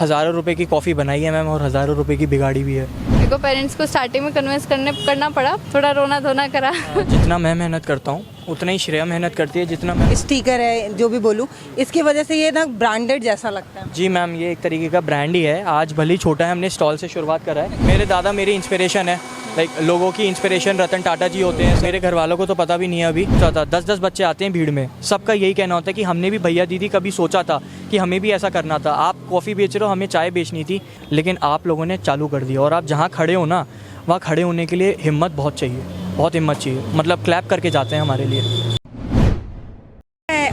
हज़ारों रुपए की कॉफ़ी बनाई है मैम और हज़ारों रुपए की बिगाड़ी भी है। मेरे को पेरेंट्स को स्टार्टिंग में कन्विंस करना पड़ा, थोड़ा रोना धोना करा। जितना मैं मेहनत करता हूँ उतना ही श्रेया मेहनत करती है जितना मैं। स्टिकर है जो भी बोलूँ, इसकी वजह से ये ना ब्रांडेड जैसा लगता है। जी मैम, ये एक तरीके का ब्रांड ही है। आज भले ही छोटा है, हमने स्टॉल से शुरुआत करा है। मेरे दादा मेरी इंस्पिरेशन है, लाइक लोगों की इंस्पिरेशन रतन टाटा जी होते हैं। मेरे घर वालों को तो पता भी नहीं है अभी। 10-10 बच्चे आते हैं भीड़ में, सबका यही कहना होता है कि हमने भी भैया दीदी कभी सोचा था कि हमें भी ऐसा करना था। आप कॉफ़ी बेच रहे हो, हमें चाय बेचनी थी, लेकिन आप लोगों ने चालू कर दिया। और आप जहाँ खड़े हो ना, वहाँ खड़े होने के लिए हिम्मत बहुत चाहिए, बहुत हिम्मत चाहिए। मतलब क्लैप करके जाते हैं हमारे लिए।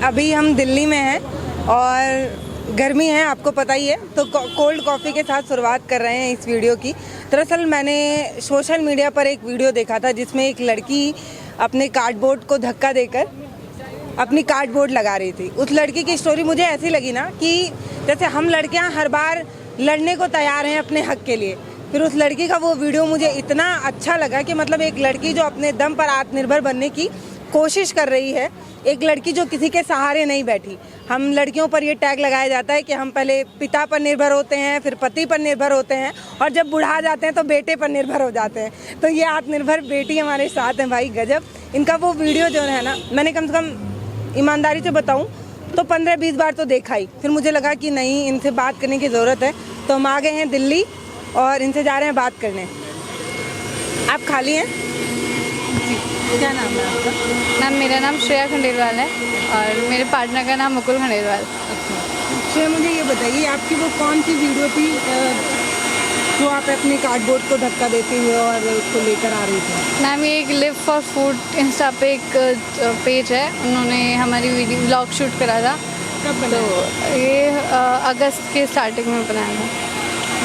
अभी हम दिल्ली में हैं और गर्मी है, आपको पता ही है, तो कोल्ड कॉफ़ी के साथ शुरुआत कर रहे हैं इस वीडियो की। दरअसल मैंने सोशल मीडिया पर एक वीडियो देखा था जिसमें एक लड़की अपने कार्डबोर्ड को धक्का देकर अपनी कार्डबोर्ड लगा रही थी। उस लड़की की स्टोरी मुझे ऐसी लगी ना कि जैसे हम लड़कियां हर बार लड़ने को तैयार हैं अपने हक के लिए। फिर उस लड़की का वो वीडियो मुझे इतना अच्छा लगा कि मतलब एक लड़की जो अपने दम पर आत्मनिर्भर बनने की कोशिश कर रही है, एक लड़की जो किसी के सहारे नहीं बैठी। हम लड़कियों पर ये टैग लगाया जाता है कि हम पहले पिता पर निर्भर होते हैं, फिर पति पर निर्भर होते हैं, और जब बुढ़ा जाते हैं तो बेटे पर निर्भर हो जाते हैं। तो ये आत्मनिर्भर बेटी हमारे साथ हैं भाई, गजब। इनका वो वीडियो जो है ना, मैंने कम से कम ईमानदारी से बताऊं तो 15-20 बार तो देखा ही। फिर मुझे लगा कि नहीं, इनसे बात करने की ज़रूरत है, तो हम आ गए हैं दिल्ली और इनसे जा रहे हैं बात करने। आप खाली हैं? क्या नाम है आपका? मैम, मेरा नाम श्रेया खंडेलवाल है और मेरे पार्टनर का नाम मुकुल खंडेलवाल। श्रेया, मुझे ये बताइए, आपकी वो कौन सी वीडियो थी जो आप अपने कार्डबोर्ड को धक्का देते हुए और उसको लेकर आ रही थी? मैम, ये एक लिव फॉर फूड इंस्टा पे एक पेज है, उन्होंने हमारी वीडियो व्लॉग शूट करा था। कब बनाया? तो ये अगस्त के स्टार्टिंग में बनाया था।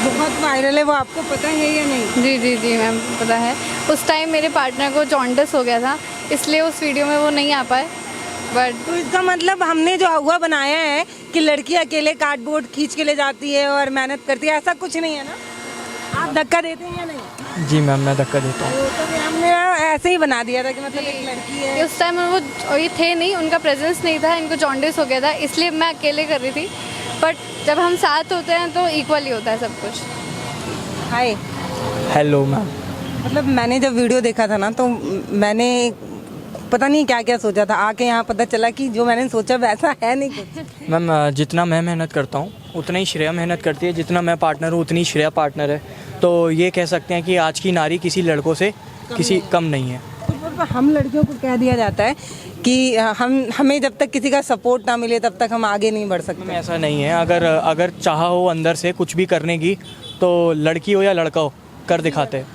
बहुत वायरल है वो, आपको पता है या नहीं? जी जी जी मैम, पता है। उस टाइम मेरे पार्टनर को जॉन्डिस हो गया था, इसलिए उस वीडियो में वो नहीं आ पाए। बट तो इसका मतलब हमने जो हुआ बनाया है कि लड़की अकेले कार्डबोर्ड खींच के ले जाती है और मेहनत करती है, ऐसा कुछ नहीं है ना? आप धक्का देते हैं या नहीं? जी मैम, मैं धक्का देता हूँ। तो फिर हमने ऐसे ही बना दिया था कि मतलब एक लड़की है। उस टाइम वो ये थे नहीं, उनका प्रेजेंस नहीं था, इनको जॉन्डिस हो गया था, इसलिए मैं अकेले कर रही थी। बट जब हम साथ होते हैं तो इक्वली होता है सब कुछ। हाय, हेलो मैम। मतलब मैंने जब वीडियो देखा था ना, तो मैंने पता नहीं क्या क्या सोचा था, आके यहाँ पता चला कि जो मैंने सोचा वैसा है नहीं कुछ। मैम, जितना मैं मेहनत करता हूँ उतना ही श्रेया मेहनत करती है, जितना मैं पार्टनर हूँ उतनी श्रेया पार्टनर है। तो ये कह सकते हैं कि आज की नारी किसी लड़कों से किसी कम नहीं है। तो हम लड़कियों को कह दिया जाता है कि हमें जब तक किसी का सपोर्ट ना मिले तब तक हम आगे नहीं बढ़ सकते। ऐसा नहीं है। अगर चाहा हो अंदर से कुछ भी करने की, तो लड़की हो या लड़का हो, कर दिखाते हैं।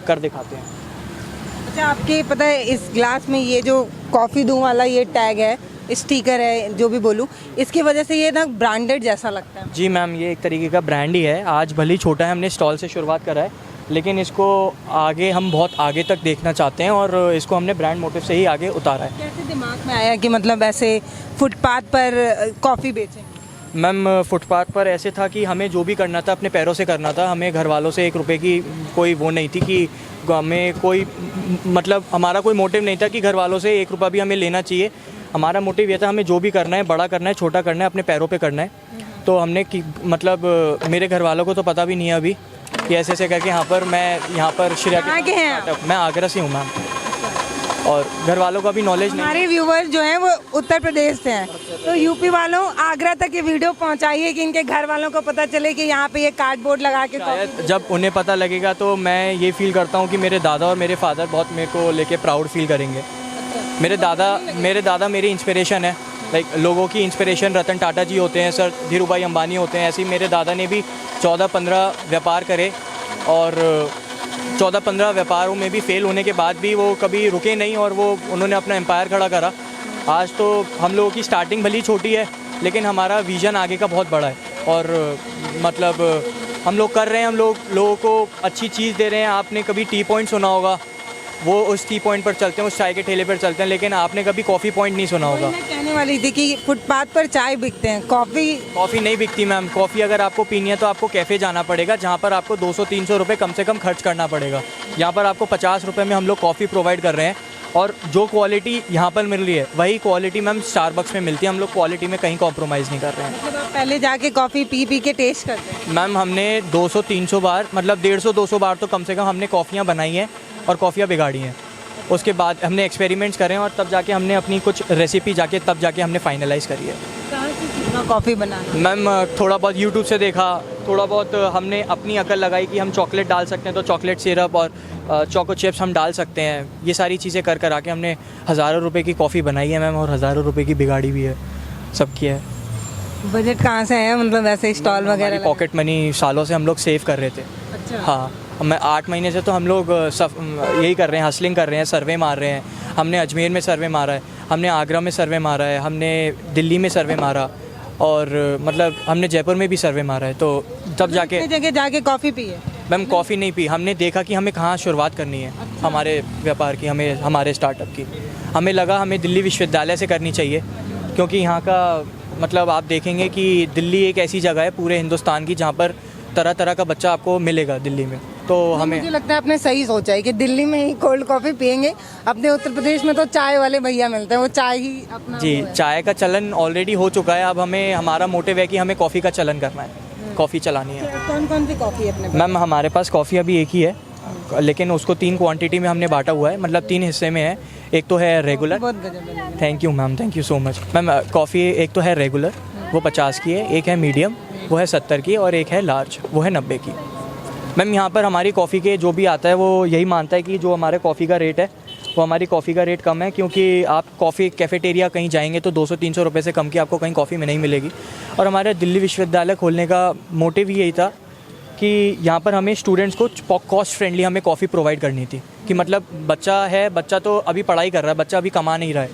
अच्छा, आपके पता है इस ग्लास में ये जो कॉफ़ी दूँ वाला ये टैग है, स्टिकर है जो भी बोलूँ, इसकी वजह से ये ना ब्रांडेड जैसा लगता है। जी मैम, ये एक तरीके का ब्रांड ही है। आज भले ही छोटा है, हमने स्टॉल से शुरुआत करा है, लेकिन इसको आगे हम बहुत आगे तक देखना चाहते हैं और इसको हमने ब्रांड मोटिव से ही आगे उतारा है। कैसे दिमाग में आया कि मतलब ऐसे फुटपाथ पर कॉफ़ी बेचें? मैम, फुटपाथ पर ऐसे था कि हमें जो भी करना था अपने पैरों से करना था। हमें घर वालों से 1 रुपये की कोई वो नहीं थी कि हमें कोई, मतलब हमारा कोई मोटिव नहीं था कि घर वालों से 1 रुपया भी हमें लेना चाहिए। हमारा मोटिव ये था, हमें जो भी करना है, बड़ा करना है, छोटा करना है, अपने पैरों पे करना है। तो हमने मतलब मेरे घर वालों को तो पता भी नहीं है अभी कि ऐसे ऐसे करके यहाँ पर श्रेया के हैं। मैं आगरा से हूँ मैम, और घर वालों का भी नॉलेज नहीं। हमारे व्यूवर्स जो हैं वो उत्तर प्रदेश से हैं, तो यूपी वालों आगरा तक ये वीडियो पहुंचाइए कि इनके घर वालों को पता चले कि यहाँ पे ये कार्डबोर्ड लगा के शायद जब उन्हें पता लगेगा तो मैं ये फील करता हूँ कि मेरे दादा और मेरे फादर बहुत मेरे को लेके प्राउड फील करेंगे। मेरे दादा मेरी इंस्पिरेशन है, लाइक लोगों की इंस्पिरेशन रतन टाटा जी होते हैं, सर धीरू भाई अंबानी होते हैं। ऐसे ही मेरे दादा ने भी 14-15 व्यापार करे और 14-15 व्यापारों में भी फेल होने के बाद भी वो कभी रुके नहीं और उन्होंने अपना एम्पायर खड़ा करा। आज तो हम लोगों की स्टार्टिंग भली छोटी है, लेकिन हमारा विज़न आगे का बहुत बड़ा है और मतलब हम लोग कर रहे हैं, हम लोगों को अच्छी चीज़ दे रहे हैं। आपने कभी टी पॉइंट सुना होगा, वो उस टी पॉइंट पर चलते हैं, उस चाय के ठेले पर चलते हैं, लेकिन आपने कभी कॉफ़ी पॉइंट नहीं सुना होगा। मैं कहने वाली थी कि फुटपाथ पर चाय बिकते हैं, कॉफ़ी नहीं बिकती मैम। कॉफ़ी अगर आपको पीनी है तो आपको कैफ़े जाना पड़ेगा, जहाँ पर आपको 200-300 रुपये कम से कम खर्च करना पड़ेगा। यहाँ पर आपको 50 रुपये में हम लोग कॉफ़ी प्रोवाइड कर रहे हैं और जो क्वालिटी यहाँ पर मिल रही है वही क्वालिटी मैम स्टारबक्स में मिलती है। हम लोग क्वालिटी में कहीं कॉम्प्रोमाइज़ नहीं कर रहे हैं। मतलब आप पहले जाके कॉफ़ी पी के टेस्ट करते हैं? मैम हमने 200-300 बार, मतलब 150-200 बार तो कम से कम हमने कॉफ़ियाँ बनाई हैं और कॉफ़ियाँ बिगाड़ी हैं। उसके बाद हमने एक्सपेरिमेंट्स करे हैं और तब जाके हमने अपनी कुछ रेसिपी तब जाके हमने फाइनलाइज़ करी है। कहाँ से सीखा कॉफ़ी बनाना? मैम थोड़ा बहुत यूट्यूब से देखा, थोड़ा बहुत हमने अपनी अकल लगाई कि हम चॉकलेट डाल सकते हैं तो चॉकलेट सिरप और चोको चिप्स हम डाल सकते हैं। ये सारी चीज़ें कर आके हमने हज़ारों रुपए की कॉफ़ी बनाई है मैम, और हज़ारों रुपए की बिगाड़ी भी है, सब की है। बजट कहाँ से है, मतलब वैसे स्टॉल वगैरह? पॉकेट मनी सालों से हम लोग सेव कर रहे थे। अच्छा। हाँ, मैं 8 महीने से तो हम लोग सब यही कर रहे हैं, हसलिंग कर रहे हैं, सर्वे मार रहे हैं। हमने अजमेर में सर्वे मारा है, हमने आगरा में सर्वे मारा है, हमने दिल्ली में सर्वे मारा, और मतलब हमने जयपुर में भी सर्वे मारा है। तो तब जाके इतनी जगह जाके कॉफ़ी पी है? मैम कॉफ़ी नहीं पी, हमने देखा कि हमें कहाँ शुरुआत करनी है हमारे व्यापार की, हमारे स्टार्टअप की। हमें लगा हमें दिल्ली विश्वविद्यालय से करनी चाहिए, क्योंकि यहाँ का मतलब आप देखेंगे कि दिल्ली एक ऐसी जगह है पूरे हिंदुस्तान की जहाँ पर तरह तरह का बच्चा आपको मिलेगा दिल्ली में। तो हमें मुझे लगता है आपने सही सोचा है कि दिल्ली में ही कोल्ड कॉफ़ी पियेंगे। अपने उत्तर प्रदेश में तो चाय वाले भैया मिलते हैं, वो चाय ही अपना जी, वो है। चाय का चलन ऑलरेडी हो चुका है। अब हमारा मोटिव है कि हमें कॉफ़ी का चलन करना है, कॉफ़ी चलानी है। कौन कौन सी कॉफ़ी है अपने पास? मैम हमारे पास कॉफ़ी अभी एक ही है, लेकिन उसको 3 क्वांटिटी में हमने बांटा हुआ है, मतलब 3 हिस्से में है। एक तो है रेगुलर। बहुत गजब है। Thank you ma'am, thank you so much ma'am. Coffee एक तो है रेगुलर, वो 50 की है, एक है मीडियम, वो है 70 की, और एक है लार्ज, वो है 90 की। मैम यहाँ पर हमारी कॉफ़ी के जो भी आता है वो यही मानता है कि जो हमारे कॉफ़ी का रेट है वो हमारी कॉफ़ी का रेट कम है, क्योंकि आप कॉफ़ी कैफ़ेटेरिया कहीं जाएंगे तो 200-300 रुपये से कम की आपको कहीं कॉफ़ी में नहीं मिलेगी। और हमारे दिल्ली विश्वविद्यालय खोलने का मोटिव ही यही था कि यहाँ पर हमें स्टूडेंट्स को कॉस्ट फ्रेंडली हमें कॉफ़ी प्रोवाइड करनी थी। कि मतलब बच्चा तो अभी पढ़ाई कर रहा है, बच्चा अभी कमा नहीं रहा है,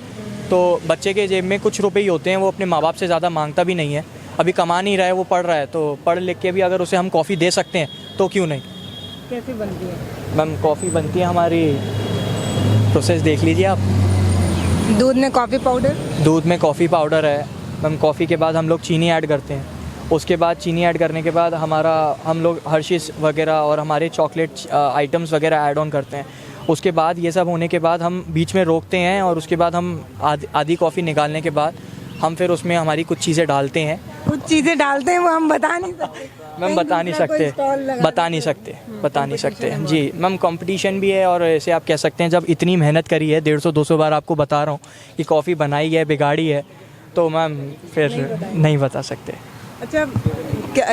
तो बच्चे के जेब में कुछ रुपए ही होते हैं, वो अपने माँ बाप से ज़्यादा मांगता भी नहीं है, अभी कमा नहीं रहा है, वो पढ़ रहा है, तो पढ़ लिख के भी अगर उसे हम कॉफ़ी दे सकते हैं तो क्यों नहीं। कैसे बनती है? मैम कॉफ़ी बनती है, हमारी प्रोसेस देख लीजिए आप। दूध में कॉफ़ी पाउडर? दूध में कॉफ़ी पाउडर है मैम। कॉफ़ी के बाद हम लोग चीनी ऐड करते हैं, उसके बाद चीनी ऐड करने के बाद हम लोग हर्शीज़ वगैरह और हमारे चॉकलेट आइटम्स वगैरह ऐड ऑन करते हैं। उसके बाद ये सब होने के बाद हम बीच में रोकते हैं, और उसके बाद हम आधी कॉफ़ी निकालने के बाद हम फिर उसमें हमारी कुछ चीज़ें डालते हैं। कुछ चीज़ें डालते हैं वो हम बता नहीं सकते मैम, बता नहीं सकते जी मैम। कंपटीशन भी है, और ऐसे आप कह सकते हैं जब इतनी मेहनत करी है, 150-200 बार आपको बता रहा हूँ कि कॉफ़ी बनाई है, बिगाड़ी है, तो मैम फिर नहीं बता सकते। अच्छा,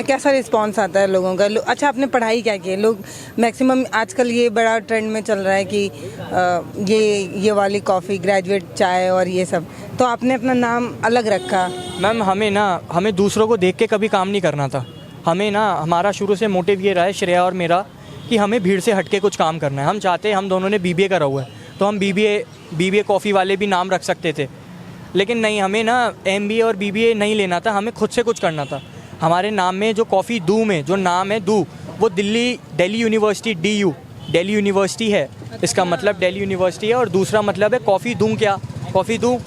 कैसा रिस्पांस आता है लोगों का? अच्छा, आपने पढ़ाई क्या की है? लोग मैक्सिमम आजकल ये बड़ा ट्रेंड में चल रहा है कि ये वाली कॉफ़ी, ग्रेजुएट चाय और ये सब, तो आपने अपना नाम अलग रखा। मैम हमें दूसरों को देख के कभी काम नहीं करना था। हमारा शुरू से मोटिव ये रहा है, श्रेया और मेरा, कि हमें भीड़ से हट के कुछ काम करना है। हम दोनों ने BBA करा हुआ है, तो हम BBA कॉफ़ी वाले भी नाम रख सकते थे, लेकिन नहीं, हमें MBA और BBA नहीं लेना था, हमें खुद से कुछ करना था। हमारे नाम में जो कॉफ़ी दू में जो नाम है दू, वो Delhi university DU Delhi university है, इसका मतलब दिल्ली यूनिवर्सिटी है। और दूसरा मतलब है कॉफ़ी दूँ क्या, कॉफ़ी दूँ,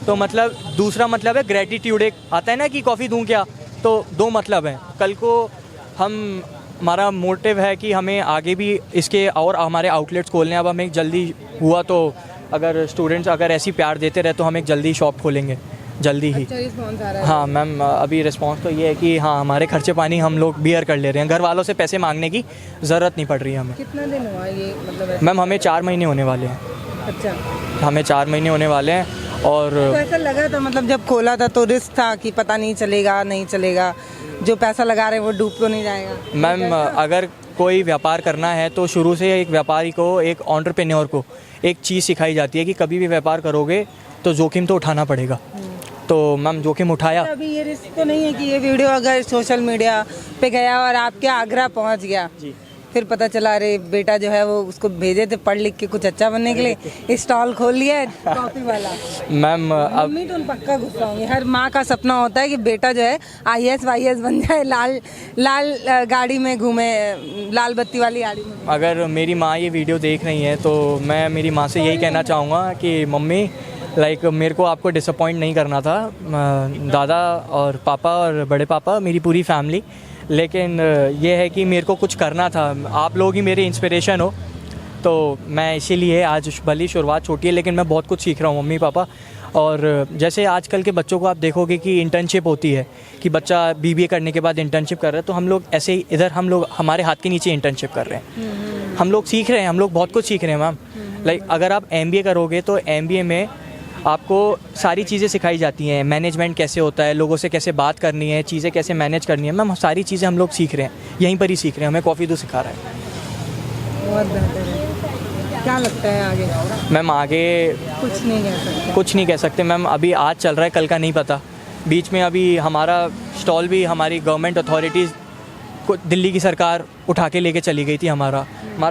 तो मतलब दूसरा मतलब है ग्रेटिट्यूड। एक आता है ना कि कॉफ़ी दूँ क्या, तो 2 मतलब हैं। कल को हमारा मोटिव है कि हमें आगे भी इसके और हमारे आउटलेट्स खोलने। अब हमें जल्दी हुआ तो अगर स्टूडेंट्स ऐसी प्यार देते रहे तो हम एक जल्दी शॉप खोलेंगे, जल्दी ही। अच्छा रिस्पॉन्स आ रहा है? हाँ मैम, अभी रिस्पांस तो ये है कि हाँ, हमारे खर्चे पानी हम लोग बियर कर ले रहे हैं, घर वालों से पैसे मांगने की ज़रूरत नहीं पड़ रही है हमें। कितना दिन हुआ ये, मतलब? मैम हमें 4 महीने होने वाले हैं। अच्छा, हमें 4 महीने होने वाले हैं। और तो ऐसा लगा था, मतलब जब खोला था तो रिस्क था कि पता नहीं चलेगा, नहीं चलेगा, जो पैसा लगा रहे हैं वो डूब तो नहीं जाएगा? मैम अगर कोई व्यापार करना है तो शुरू से एक व्यापारी को, एक एंटरप्रेन्योर को एक चीज़ सिखाई जाती है कि कभी भी व्यापार करोगे तो जोखिम तो उठाना पड़ेगा। तो मैम जोखिम उठाया। अभी ये रिस्क तो नहीं है कि ये वीडियो अगर सोशल मीडिया पे गया और आपके आगरा पहुंच गया, जी, फिर पता चला अरे बेटा जो है वो उसको भेजे थे पढ़ लिख के कुछ अच्छा बनने के लिए, स्टॉल खोल लिया है कॉफी वाला। मैम अब मम्मी तो पक्का गुस्सा होंगी। हर माँ का सपना होता है कि बेटा जो है IAS वाईएएस बन जाए, लाल गाड़ी में घूमे, लाल बत्ती वाली गाड़ी में। अगर मेरी माँ ये वीडियो देख रही है तो मैं मेरी माँ से यही कहना चाहूँगा कि मम्मी मेरे को आपको डिसअपॉइंट नहीं करना था, दादा और पापा और बड़े पापा, मेरी पूरी फैमिली, लेकिन ये है कि मेरे को कुछ करना था। आप लोग ही मेरे इंस्पिरेशन हो, तो मैं इसीलिए आज भली शुरुआत छोटी है लेकिन मैं बहुत कुछ सीख रहा हूँ मम्मी पापा। और जैसे आजकल के बच्चों को आप देखोगे कि इंटर्नशिप होती है कि बच्चा BBA करने के बाद इंटर्नशिप कर रहा है, तो हम लोग ऐसे ही इधर हम लोग हमारे हाथ के नीचे इंटर्नशिप कर रहे हैं। हम लोग सीख रहे हैं, हम लोग बहुत कुछ सीख रहे हैं मैम। लाइक अगर आप MBA करोगे तो MBA में आपको सारी चीज़ें सिखाई जाती हैं, मैनेजमेंट कैसे होता है, लोगों से कैसे बात करनी है, चीज़ें कैसे मैनेज करनी है मैम, सारी चीज़ें हम लोग सीख रहे हैं, यहीं पर ही सीख रहे हैं, हमें कॉफ़ी तो सिखा रहा है। बहुत बेहतर है। क्या लगता है आगे? मैम आगे कुछ नहीं कह सकते। कुछ नहीं कह सकते मैम, अभी आज चल रहा है, कल का नहीं पता। बीच में अभी हमारा स्टॉल भी हमारी गवर्नमेंट अथॉरिटीज़ को दिल्ली की सरकार उठा के लेके चली गई थी। हमारा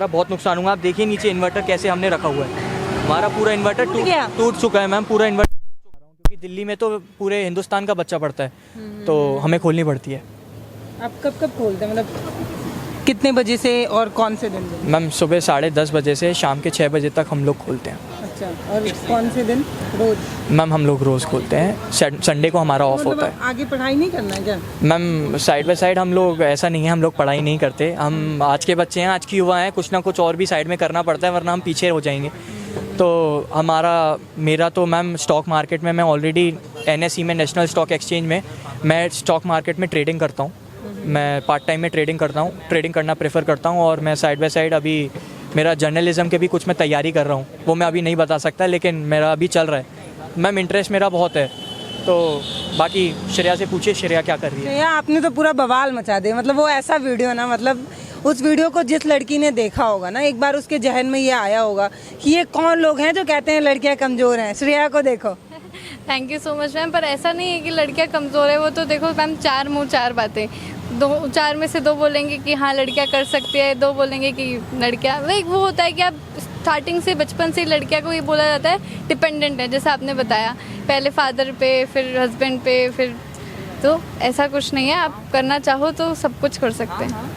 बहुत नुकसान हुआ। आप देखिए नीचे इन्वर्टर कैसे हमने रखा हुआ है, हमारा पूरा इन्वर्टर टूट चुका है मैम, पूरा इन्वर्टर टूट चुका है, क्योंकि दिल्ली में तो पूरे हिंदुस्तान का बच्चा पड़ता है तो हमें खोलनी पड़ती है। आप कब खोलते हैं, मतलब कितने बजे से और कौन से दिन? मैम सुबह 10:30 बजे से शाम के 6 बजे तक हम लोग खोलते हैं। अच्छा, और कौन से दिन? रोज? मैम हम लोग रोज़ खोलते हैं, संडे को हमारा ऑफ होता है। आगे पढ़ाई नहीं करना है क्या? मैम साइड बाय साइड हम लोग, ऐसा नहीं है हम लोग पढ़ाई नहीं करते, हम आज के बच्चे हैं, आज की युवा हैं, कुछ ना कुछ और भी साइड में करना पड़ता है वरना हम पीछे हो जाएंगे। तो मेरा तो मैम स्टॉक मार्केट में, मैं ऑलरेडी NSE में, नेशनल स्टॉक एक्सचेंज में मैं स्टॉक मार्केट में ट्रेडिंग करता हूँ। मैं पार्ट टाइम में ट्रेडिंग करता हूँ, ट्रेडिंग करना प्रेफर करता हूँ। और मैं साइड बाय साइड अभी मेरा जर्नलिज्म के भी कुछ मैं तैयारी कर रहा हूँ, वो मैं अभी नहीं बता सकता लेकिन मेरा अभी चल रहा है। मैम इंटरेस्ट मेरा बहुत है, तो बाकी श्रेया से पूछिए श्रेया क्या कर रही है। श्रेया, आपने तो पूरा बवाल मचा दिया। मतलब वो ऐसा वीडियो ना, मतलब उस वीडियो को जिस लड़की ने देखा होगा ना, एक बार उसके जहन में ये आया होगा कि ये कौन लोग हैं जो कहते हैं लड़कियां कमज़ोर हैं। श्रेया को देखो। Thank you so much ma'am. पर ऐसा नहीं है कि लड़कियां कमज़ोर है, वो तो देखो मैम, 4 मुँह 4 बातें, 4 में से 2 बोलेंगे कि हाँ लड़कियां कर सकती है, 2 बोलेंगे कि लड़कियां। वही वो होता है कि आप स्टार्टिंग से, बचपन से लड़कियां को ये बोला जाता है डिपेंडेंट है, जैसे आपने बताया, पहले फादर पे, फिर हस्बैंड पे, फिर तो ऐसा कुछ नहीं है। आप करना चाहो तो सब कुछ कर सकते हैं।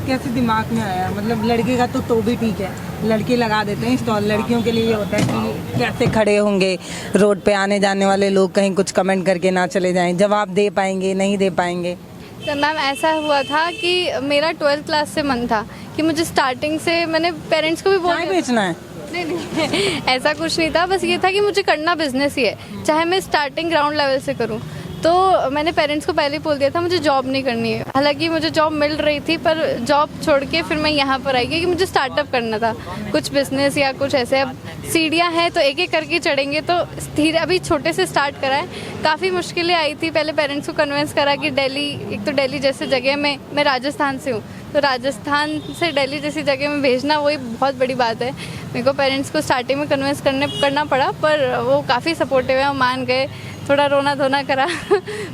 कैसे दिमाग में आया? मतलब लड़के का तो भी ठीक है, लड़के लगा देते हैं स्टॉल, लड़कियों के लिए ये होता है कि कैसे खड़े होंगे, रोड पे आने जाने वाले लोग कहीं कुछ कमेंट करके ना चले जाएं, जवाब दे पाएंगे नहीं दे पाएंगे। तो मैम ऐसा हुआ था कि मेरा 12th क्लास से मन था कि मुझे स्टार्टिंग से, मैंने पेरेंट्स को भी चाय बेचना है। नहीं ऐसा कुछ नहीं था, बस ये था कि मुझे करना बिजनेस ही है, चाहे मैं स्टार्टिंग ग्राउंड लेवल से करूं। तो मैंने पेरेंट्स को पहले ही बोल दिया था मुझे जॉब नहीं करनी है। हालांकि मुझे जॉब मिल रही थी, पर जॉब छोड़ के फिर मैं यहाँ पर आई क्योंकि मुझे स्टार्टअप करना था, कुछ बिजनेस या कुछ ऐसे। अब सीढ़ियाँ हैं तो एक एक करके चढ़ेंगे, तो धीरे अभी छोटे से स्टार्ट करा है। काफ़ी मुश्किलें आई थी, पहले पेरेंट्स को कन्विंस करा कि दिल्ली, एक तो दिल्ली जैसे जगह में, मैं राजस्थान से हूँ, तो राजस्थान से दिल्ली जैसी जगह में भेजना वही बहुत बड़ी बात है। मेरे को पेरेंट्स को स्टार्टिंग में कन्विंस करना पड़ा, पर वो काफ़ी सपोर्टिव है, वो मान गए। थोड़ा रोना धोना करा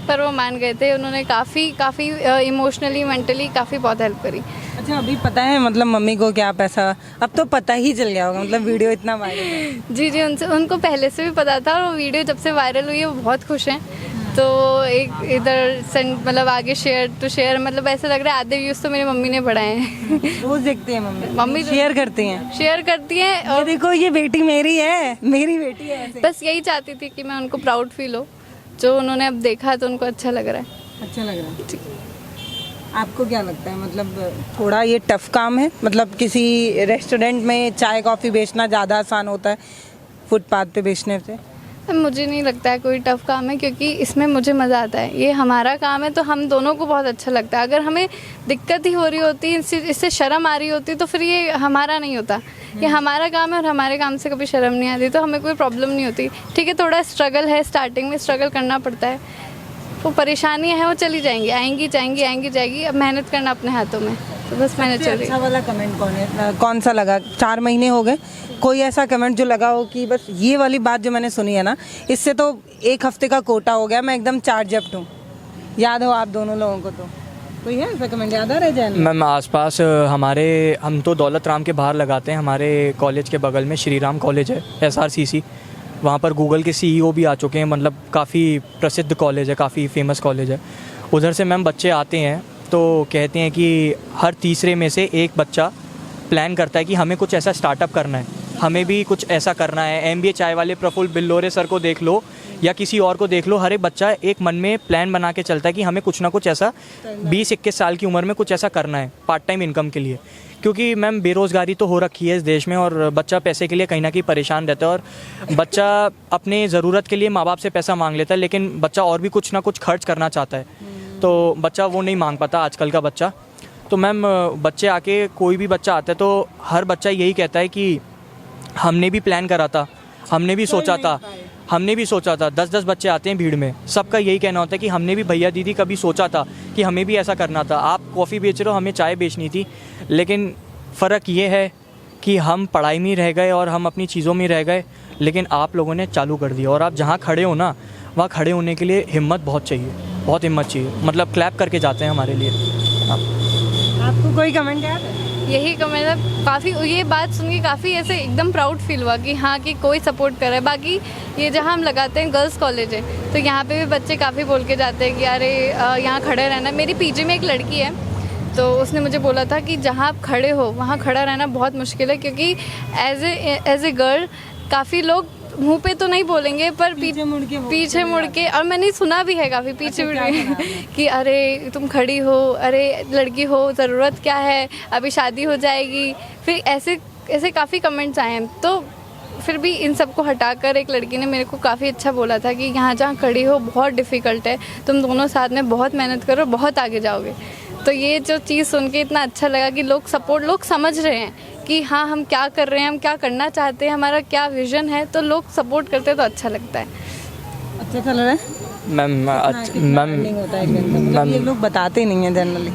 पर वो मान गए थे। उन्होंने काफ़ी इमोशनली, मेंटली काफ़ी बहुत हेल्प करी। अच्छा, अभी पता है मतलब मम्मी को क्या पैसा? अब तो पता ही चल गया होगा, मतलब वीडियो इतना वायरल है। जी, उनको पहले से भी पता था, और वो वीडियो जब से वायरल हुई है वो बहुत खुश हैं। तो एक इधर मतलब आगे शेयर मतलब ऐसा लग रहा है आधे व्यूज़ तो मेरी मम्मी ने बढ़ाए हैं। रोज देखते हैं मम्मी शेयर करती हैं। और देखो ये बेटी मेरी है, मेरी बेटी है ऐसे। बस यही चाहती थी कि मैं उनको प्राउड फील हो, जो उन्होंने अब देखा तो उनको अच्छा लग रहा है। अच्छा लग रहा है जी। आपको क्या लगता है, मतलब थोड़ा ये टफ काम है? मतलब किसी रेस्टोरेंट में चाय कॉफ़ी बेचना ज़्यादा आसान होता है फुटपाथ पे बेचने से? मुझे नहीं लगता है कोई टफ काम है, क्योंकि इसमें मुझे मज़ा आता है। ये हमारा काम है तो हम दोनों को बहुत अच्छा लगता है। अगर हमें दिक्कत ही हो रही होती, इससे शर्म आ रही होती, तो फिर ये हमारा नहीं होता। ये हमारा काम है और हमारे काम से कभी शर्म नहीं आती, तो हमें कोई प्रॉब्लम नहीं होती। ठीक है, थोड़ा स्ट्रगल है, स्टार्टिंग में स्ट्रगल करना पड़ता है, वो परेशानियाँ हैं वो चली जाएंगी, आएंगी जाएंगी। अब मेहनत करना अपने हाथों में, तो बस मेहनत चल रही है। अच्छा वाला कमेंट कौन सा लगा? 4 महीने हो गए, कोई ऐसा कमेंट जो लगा हो कि बस ये वाली बात जो मैंने सुनी है ना, इससे तो 1 हफ्ते का कोटा हो गया, मैं एकदम चार्ज अप हूँ? याद हो आप दोनों लोगों को? तो कोई है ऐसा कमेंट याद आ रहा है? मैम आसपास हम तो दौलत राम के बाहर लगाते हैं, हमारे कॉलेज के बगल में श्री राम कॉलेज है, SRCC, वहाँ पर गूगल के CEO भी आ चुके हैं, मतलब काफ़ी प्रसिद्ध कॉलेज है, काफ़ी फेमस कॉलेज है। उधर से मैम बच्चे आते हैं तो कहते हैं कि हर तीसरे में से एक बच्चा प्लान करता है कि हमें कुछ ऐसा स्टार्टअप करना है, हमें भी कुछ ऐसा करना है। MBA चाय वाले प्रफुल्ल बिल्लोरे सर को देख लो, या किसी और को देख लो, हर एक बच्चा एक मन में प्लान बना के चलता है कि हमें कुछ ना कुछ ऐसा 20-21 साल की उम्र में कुछ ऐसा करना है पार्ट टाइम इनकम के लिए। क्योंकि मैम बेरोज़गारी तो हो रखी है इस देश में, और बच्चा पैसे के लिए कहीं ना कहीं परेशान रहता है, और बच्चा अपने ज़रूरत के लिए माँ बाप से पैसा मांग लेता है, लेकिन बच्चा और भी कुछ ना कुछ खर्च करना चाहता है, तो बच्चा वो नहीं मांग पाता आजकल का बच्चा। तो मैम बच्चे आके, कोई भी बच्चा आता है तो हर बच्चा यही कहता है कि हमने भी प्लान करा था, हमने भी सोचा था, 10-10 बच्चे आते हैं भीड़ में, सबका यही कहना होता है कि हमने भी भैया दीदी कभी सोचा था कि हमें भी ऐसा करना था। आप कॉफ़ी बेच रहे हो, हमें चाय बेचनी थी, लेकिन फ़र्क ये है कि हम पढ़ाई में रह गए और हम अपनी चीज़ों में रह गए, लेकिन आप लोगों ने चालू कर दिया। और आप जहाँ खड़े हो ना, वहाँ खड़े होने के लिए हिम्मत बहुत चाहिए, बहुत हिम्मत चाहिए, मतलब क्लैप करके जाते हैं हमारे लिए। आपको कोई कमेंट है? यही कमेंट है, काफ़ी ये बात सुन के काफ़ी ऐसे एकदम प्राउड फील हुआ कि हाँ कि कोई सपोर्ट कर रहा है। बाकी ये जहाँ हम लगाते हैं गर्ल्स कॉलेज है, तो यहाँ पे भी बच्चे काफ़ी बोल के जाते हैं कि अरे यहाँ खड़े रहना। मेरी पीजी में एक लड़की है, तो उसने मुझे बोला था कि जहाँ आप खड़े हो वहाँ खड़ा रहना बहुत मुश्किल है, क्योंकि एज ए गर्ल काफ़ी लोग मुंह पे तो नहीं बोलेंगे पर पीछे मुड़ के और मैंने सुना भी है काफ़ी पीछे मुड़ के कि अरे तुम खड़ी हो, अरे लड़की हो, ज़रूरत क्या है, अभी शादी हो जाएगी। फिर ऐसे काफ़ी कमेंट्स आए हैं। तो फिर भी इन सबको हटाकर एक लड़की ने मेरे को काफ़ी अच्छा बोला था कि यहाँ जहाँ खड़ी हो बहुत डिफ़िकल्ट है, तुम दोनों साथ में बहुत मेहनत करो, बहुत आगे जाओगे। तो ये जो चीज़ सुन के इतना अच्छा लगा कि लोग समझ रहे हैं कि हाँ हम क्या कर रहे हैं, हम क्या करना चाहते हैं, हमारा क्या विज़न है, तो लोग सपोर्ट करते हैं तो अच्छा लगता है। अच्छा चल रहा है मैम ये लोग बताते नहीं हैं जनरली।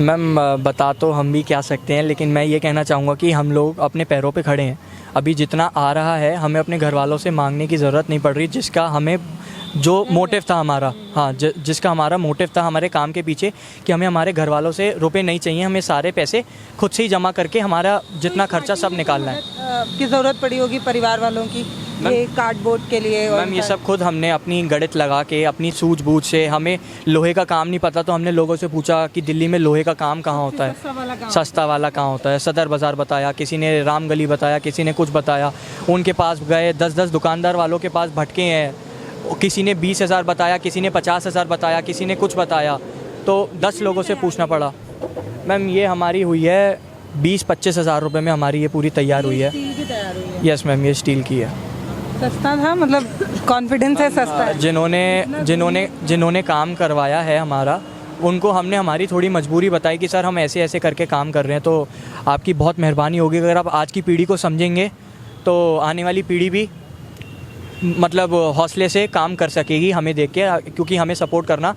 मैम बता तो हम भी क्या सकते हैं, लेकिन मैं ये कहना चाहूँगा कि हम लोग अपने पैरों पे खड़े हैं। अभी जितना आ रहा है हमें अपने घर वालों से मांगने की ज़रूरत नहीं पड़ रही, जिसका हमें जो मोटिव था हमारा, हाँ जिसका हमारा मोटिव था हमारे काम के पीछे कि हमें हमारे घर वालों से रुपए नहीं चाहिए, हमें सारे पैसे खुद से ही जमा करके हमारा जितना खर्चा सब निकालना है। की ज़रूरत पड़ी होगी परिवार वालों की ये कार्डबोर्ड के लिए? मैम ये सब खुद हमने अपनी गणित लगा के, अपनी सूझबूझ से, हमें लोहे का काम नहीं पता तो हमने लोगों से पूछा कि दिल्ली में लोहे का काम कहाँ होता है, सस्ता वाला कहाँ होता है। सदर बाज़ार बताया, किसी ने राम गली बताया, किसी ने कुछ बताया। उनके पास गए, 10-10 दुकानदार वालों के पास भटके हैं, किसी ने 20,000 बताया, किसी ने 50,000 बताया, किसी ने कुछ बताया, तो 10 लोगों से पूछना पड़ा। मैम ये हमारी हुई है 20-25 हज़ार रुपये में हमारी ये पूरी तैयार हुई है। यस मैम, ये स्टील की है। सस्ता था, मतलब कॉन्फिडेंस है सस्ता है। जिन्होंने काम करवाया है हमारा, उनको हमने हमारी थोड़ी मजबूरी बताई कि सर हम ऐसे ऐसे करके काम कर रहे हैं, तो आपकी बहुत मेहरबानी होगी अगर आप आज की पीढ़ी को समझेंगे तो आने वाली पीढ़ी भी मतलब हौसले से काम कर सकेगी हमें देख के, क्योंकि हमें सपोर्ट करना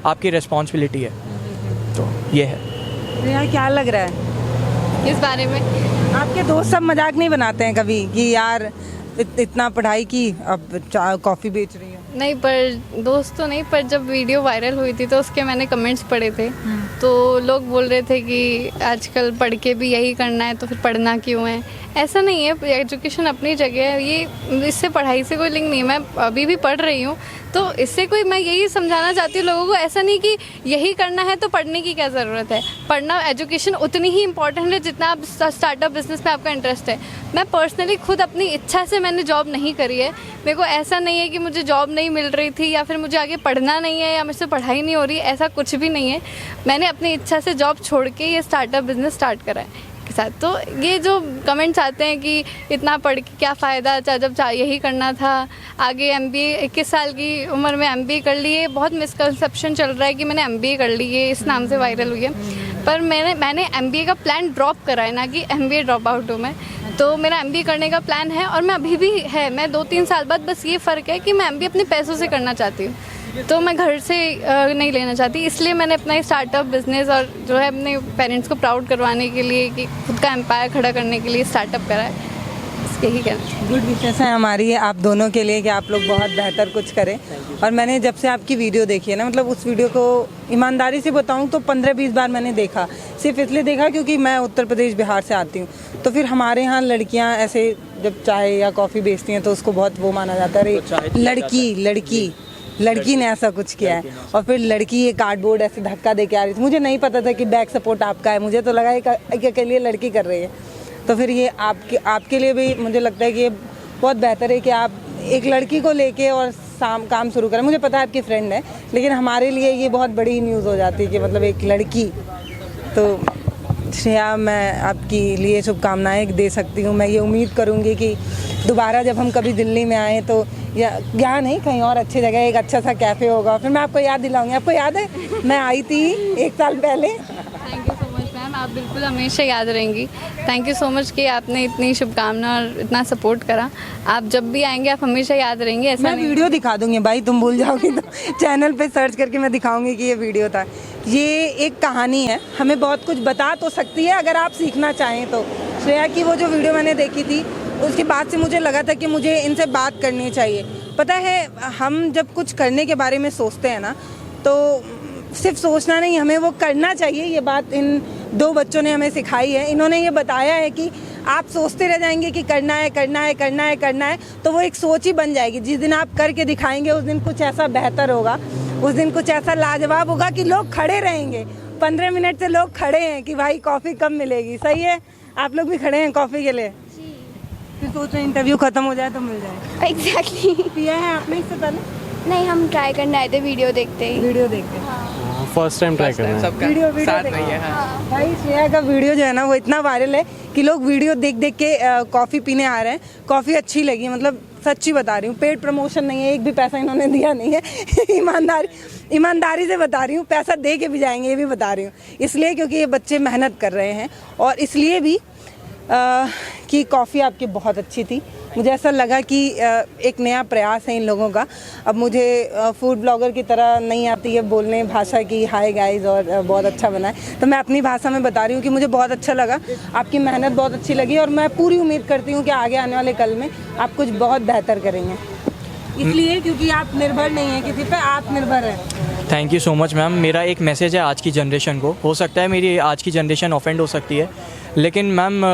आपकी रिस्पॉन्सिबिलिटी है। तो ये है। तो यार क्या लग रहा है इस बारे में? आपके दोस्त सब मजाक नहीं बनाते हैं कभी कि यार इतना पढ़ाई की, अब कॉफ़ी बेच रही है? नहीं, पर दोस्त तो नहीं, पर जब वीडियो वायरल हुई थी तो उसके मैंने कमेंट्स पढ़े थे, तो लोग बोल रहे थे कि आजकल पढ़ के भी यही करना है तो फिर पढ़ना क्यों है। ऐसा नहीं है, एजुकेशन अपनी जगह है, ये इससे पढ़ाई से कोई लिंक नहीं है। मैं अभी भी पढ़ रही हूँ, तो इससे कोई, मैं यही समझाना चाहती हूँ लोगों को, ऐसा नहीं कि यही करना है तो पढ़ने की क्या ज़रूरत है। पढ़ना, एजुकेशन उतनी ही इंपॉर्टेंट है जितना आप स्टार्टअप बिजनेस में आपका इंटरेस्ट है। मैं पर्सनली खुद अपनी इच्छा से मैंने जॉब नहीं करी है। मेरे को ऐसा नहीं है कि मुझे जॉब नहीं मिल रही थी या फिर मुझे आगे पढ़ना नहीं है या मुझसे पढ़ाई नहीं हो रही, ऐसा कुछ भी नहीं है। मैंने अपनी इच्छा से जॉब छोड़ के ये स्टार्टअप बिजनेस स्टार्ट करा है के साथ। तो ये जो कमेंट्स आते हैं कि इतना पढ़ के क्या फ़ायदा, जब यही करना था, आगे MBA 21 साल की उम्र में MBA कर ली, है बहुत मिसकंसेप्शन चल रहा है कि मैंने MBA कर ली है, इस नाम से वायरल हुई है। पर मैंने MBA का प्लान ड्रॉप करा है, ना कि MBA ड्रॉप आउट हूँ मैं। तो मेरा MBA करने का प्लान है और मैं अभी भी है, मैं 2-3 साल बाद, बस ये फ़र्क है कि मैं MBA अपने पैसों से करना चाहती हूँ, तो मैं घर से नहीं लेना चाहती। इसलिए मैंने अपना स्टार्टअप बिजनेस और जो है अपने पेरेंट्स को प्राउड करवाने के लिए, कि खुद का एम्पायर खड़ा करने के लिए स्टार्टअप करा है। यही कहना। गुड विशेस है हमारी आप दोनों के लिए कि आप लोग बहुत बेहतर कुछ करें। और मैंने जब से आपकी वीडियो देखी है ना, मतलब उस वीडियो को ईमानदारी से बताऊं तो 15-20 बार मैंने देखा। सिर्फ इसलिए देखा क्योंकि मैं उत्तर प्रदेश बिहार से आती हूँ, तो फिर हमारे यहाँ लड़कियाँ ऐसे जब चाय या कॉफ़ी बेचती हैं तो उसको बहुत वो माना जाता है, अरे लड़की ने ऐसा कुछ किया है। और फिर लड़की ये कार्डबोर्ड ऐसे धक्का दे के आ रही थी, मुझे नहीं पता था कि बैक सपोर्ट आपका है, मुझे तो लगा एक अकेले लड़की कर रही है। तो फिर ये आपके लिए भी मुझे लगता है कि ये बहुत बेहतर है कि आप एक लड़की को लेके और काम शुरू करें। मुझे पता है आपकी फ्रेंड है, लेकिन हमारे लिए ये बहुत बड़ी न्यूज़ हो जाती है कि मतलब एक लड़की। तो श्रेया, मैं आपके लिए शुभकामनाएं दे सकती हूँ। मैं ये उम्मीद करूँगी कि दोबारा जब हम कभी दिल्ली में आएँ तो या यहाँ नहीं, कहीं और अच्छी जगह एक अच्छा सा कैफ़े होगा, फिर मैं आपको याद दिलाऊंगी। आपको याद है मैं आई थी 1 साल पहले। Thank you so much ma'am, आप बिल्कुल हमेशा याद रहेंगी। थैंक यू सो मच कि आपने इतनी शुभकामना और इतना सपोर्ट करा। आप जब भी आएंगे आप हमेशा याद रहेंगे। ऐसा मैं नहीं वीडियो दिखा दूंगी भाई, तुम भूल जाओगी तो चैनल पे सर्च करके मैं दिखाऊंगी कि ये वीडियो था। ये एक कहानी है, हमें बहुत कुछ बता तो सकती है अगर आप सीखना चाहें तो। श्रेया की वो जो वीडियो मैंने देखी थी उसके बाद से मुझे लगा था कि मुझे इनसे बात करनी चाहिए। पता है, हम जब कुछ करने के बारे में सोचते हैं ना, तो सिर्फ सोचना नहीं, हमें वो करना चाहिए। ये बात इन 2 बच्चों ने हमें सिखाई है। इन्होंने ये बताया है कि आप सोचते रह जाएंगे कि करना है करना है करना है करना है, तो वो एक सोच ही बन जाएगी। जिस दिन आप करके दिखाएंगे उस दिन कुछ ऐसा बेहतर होगा, उस दिन कुछ ऐसा लाजवाब होगा कि लोग खड़े रहेंगे। 15 मिनट से लोग खड़े हैं कि भाई कॉफ़ी कब मिलेगी। सही है, आप लोग भी खड़े हैं कॉफ़ी के लिए। फिर सोच रहे इंटरव्यू खत्म हो जाए तो मिल जाए। एग्जैक्टली पिया है आपने इससे पहले? नहीं, हम ट्राई करने आए थे वीडियो देखते ही। वीडियो देखते फर्स्ट टाइम ट्राई कर रहे हैं। वीडियो साथ नहीं है। भाई श्रेया का वीडियो जो है ना वो इतना वायरल है कि लोग वीडियो देख देख के कॉफ़ी पीने आ रहे हैं। कॉफ़ी अच्छी लगी, मतलब सच्ची बता रही हूँ, पेड प्रमोशन नहीं है, एक भी पैसा इन्होंने दिया नहीं है। ईमानदारी से बता रही हूँ, पैसा दे के भी जाएंगे ये भी बता रही हूँ। इसलिए क्योंकि ये बच्चे मेहनत कर रहे हैं, और इसलिए भी कि कॉफ़ी आपकी बहुत अच्छी थी। मुझे ऐसा लगा कि एक नया प्रयास है इन लोगों का। अब मुझे फूड ब्लॉगर की तरह नहीं आती है बोलने भाषा की हाय गाइस और बहुत अच्छा बना है, तो मैं अपनी भाषा में बता रही हूँ कि मुझे बहुत अच्छा लगा, आपकी मेहनत बहुत अच्छी लगी, और मैं पूरी उम्मीद करती हूँ कि आगे आने वाले कल में आप कुछ बहुत बेहतर करेंगे। इसलिए क्योंकि आप निर्भर नहीं हैं किसी पे, आत्मनिर्भर हैं। Thank you so much ma'am. मेरा एक मैसेज है आज की जनरेशन को। हो सकता है मेरी आज की जनरेशन ऑफेंड हो सकती है, लेकिन मैम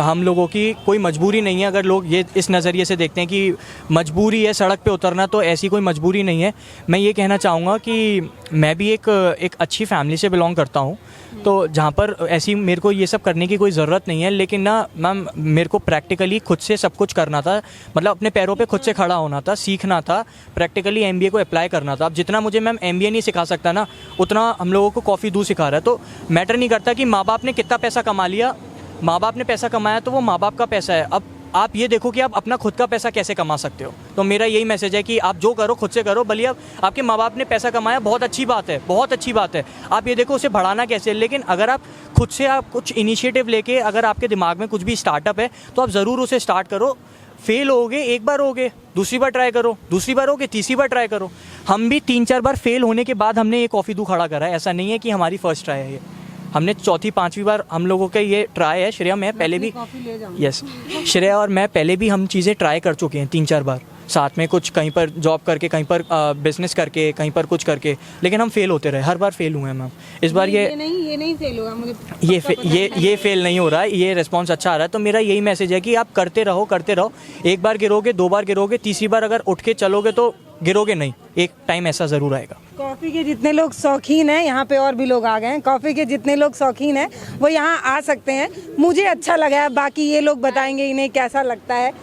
हम लोगों की कोई मजबूरी नहीं है। अगर लोग ये इस नज़रिए से देखते हैं कि मजबूरी है सड़क पे उतरना, तो ऐसी कोई मजबूरी नहीं है। मैं ये कहना चाहूँगा कि मैं भी एक अच्छी फैमिली से बिलोंग करता हूँ, तो जहाँ पर ऐसी मेरे को ये सब करने की कोई ज़रूरत नहीं है। लेकिन ना मैम, मेरे को प्रैक्टिकली खुद से सब कुछ करना था, मतलब अपने पैरों पे खुद से खड़ा होना था, सीखना था, प्रैक्टिकली MBA को अप्लाई करना था। अब जितना मुझे मैम MBA नहीं सिखा सकता ना, उतना हम लोगों को कॉफ़ी दूध सिखा रहा है। तो मैटर नहीं करता कि माँ बाप ने कितना पैसा कमा लिया, माँ बाप ने पैसा कमाया तो वो माँ बाप का पैसा है। अब आप ये देखो कि आप अपना खुद का पैसा कैसे कमा सकते हो। तो मेरा यही मैसेज है कि आप जो करो खुद से करो। भले आपके माँ बाप ने पैसा कमाया, बहुत अच्छी बात है, बहुत अच्छी बात है। आप ये देखो उसे बढ़ाना कैसे। लेकिन अगर आप खुद से आप कुछ इनिशिएटिव लेके, अगर आपके दिमाग में कुछ भी स्टार्टअप है तो आप ज़रूर उसे स्टार्ट करो। फेल होगे, एक बार होगे, दूसरी बार ट्राई करो, दूसरी बार होगे, तीसरी बार ट्राई करो। हम भी 3-4 बार फेल होने के बाद हमने ये कॉफ़ी दूध खड़ा करा है। ऐसा नहीं है कि हमारी फर्स्ट ट्राई है ये, हमने 4-5वीं बार हम लोगों का ये ट्राई है। श्रेया मैं पहले भी, यस, श्रेया और मैं पहले भी हम चीज़ें ट्राई कर चुके हैं 3-4 बार साथ में, कुछ कहीं पर जॉब करके, कहीं पर बिजनेस करके, कहीं पर कुछ करके, लेकिन हम फेल होते रहे। हर बार फेल हुए हैं मैम। इस बार ये नहीं फेल होगा मुझे, ये फेल नहीं हो रहा है, ये रिस्पॉन्स अच्छा आ रहा है। तो मेरा यही मैसेज है कि आप करते रहो, करते रहो। एक बार गिरोगे, 2 बार गिरोगे, तीसरी बार अगर उठ के चलोगे तो गिरोगे नहीं। एक टाइम ऐसा ज़रूर आएगा। कॉफ़ी के जितने लोग शौकीन हैं, यहाँ पे और भी लोग आ गए हैं, कॉफ़ी के जितने लोग शौकीन हैं वो यहाँ आ सकते हैं। मुझे अच्छा लगा है, बाकी ये लोग बताएंगे इन्हें कैसा लगता है।